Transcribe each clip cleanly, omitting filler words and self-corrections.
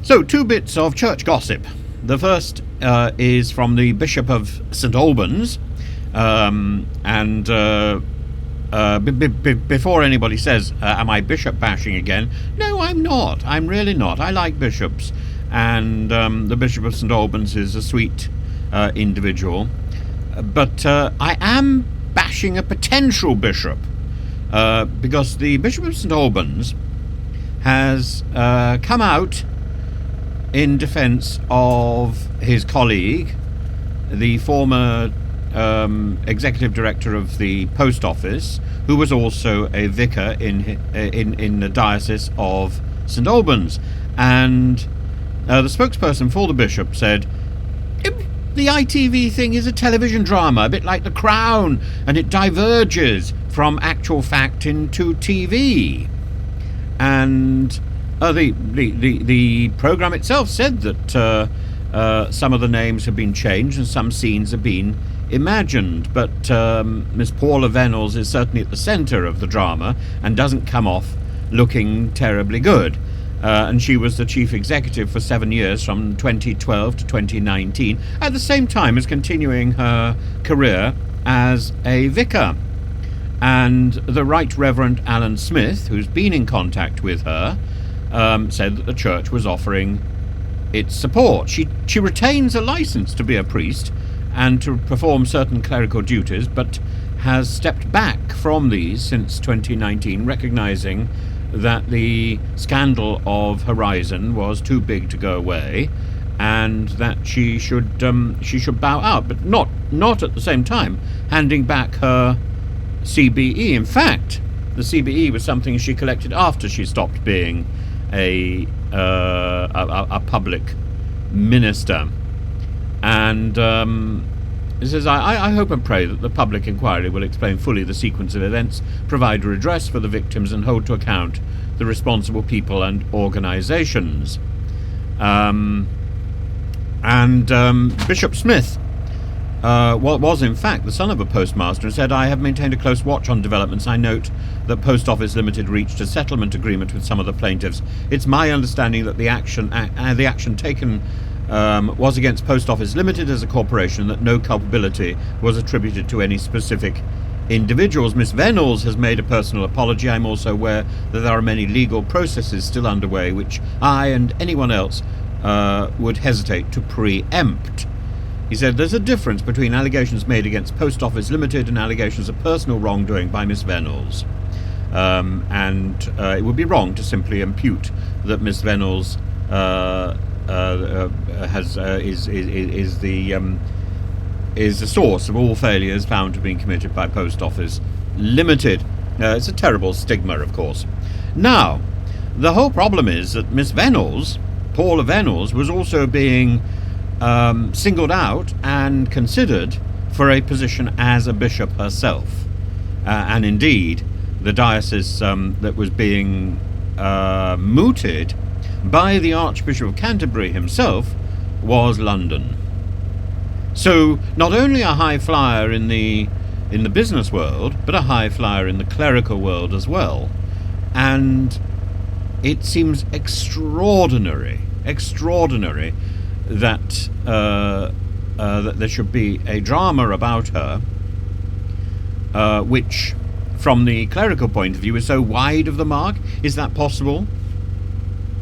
So, two bits of church gossip. The first is from the Bishop of St Albans, before anybody says, am I bishop bashing again? No, I'm not. I'm really not. I like bishops, and the Bishop of St Albans is a sweet individual. But I am bashing a potential bishop, because the Bishop of St Albans has come out in defence of his colleague, the former executive director of the post office, who was also a vicar in the diocese of St Albans. And the spokesperson for the bishop said, the ITV thing is a television drama, a bit like The Crown, and it diverges from actual fact into TV. And the programme itself said that some of the names have been changed and some scenes have been imagined, but Miss Paula Vennells is certainly at the centre of the drama and doesn't come off looking terribly good. And she was the chief executive for 7 years, from 2012 to 2019, at the same time as continuing her career as a vicar. And the Right Reverend Alan Smith, who's been in contact with her, said that the church was offering its support. She retains a license to be a priest and to perform certain clerical duties, but has stepped back from these since 2019, recognising that the scandal of Horizon was too big to go away, and that she should bow out, but not at the same time handing back her CBE. In fact, the CBE was something she collected after she stopped being a public minister. And it says, I hope and pray that the public inquiry will explain fully the sequence of events, provide redress for the victims, and hold to account the responsible people and organisations. Bishop Smith was in fact the son of a postmaster, and said, I have maintained a close watch on developments. I note that Post Office Limited reached a settlement agreement with some of the plaintiffs. It's my understanding that the action taken was against Post Office Limited as a corporation, that no culpability was attributed to any specific individuals. Miss Vennells has made a personal apology. I'm also aware that there are many legal processes still underway, which I and anyone else would hesitate to preempt. He said, there's a difference between allegations made against Post Office Limited and allegations of personal wrongdoing by Miss Vennells. It would be wrong to simply impute that Miss Vennells is the source of all failures found to have been committed by Post Office Limited. It's a terrible stigma, of course. Now, the whole problem is that Miss Vennells, Paula Vennells, was also being singled out and considered for a position as a bishop herself. And indeed, the diocese that was being mooted by the Archbishop of Canterbury himself was London. So not only a high flyer in the business world, but a high flyer in the clerical world as well. And it seems extraordinary that that there should be a drama about her, which, from the clerical point of view, is so wide of the mark. Is that possible?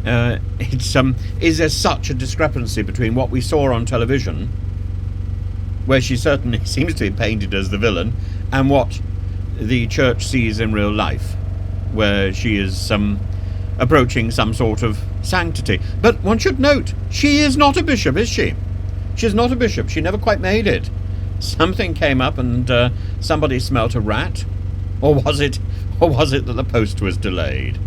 Is there such a discrepancy between what we saw on television, where she certainly seems to be painted as the villain, and what the church sees in real life, where she is approaching some sort of sanctity? But one should note, she is not a bishop, is she? She's not a bishop. She never quite made it. Something came up and somebody smelt a rat, or was it that the post was delayed?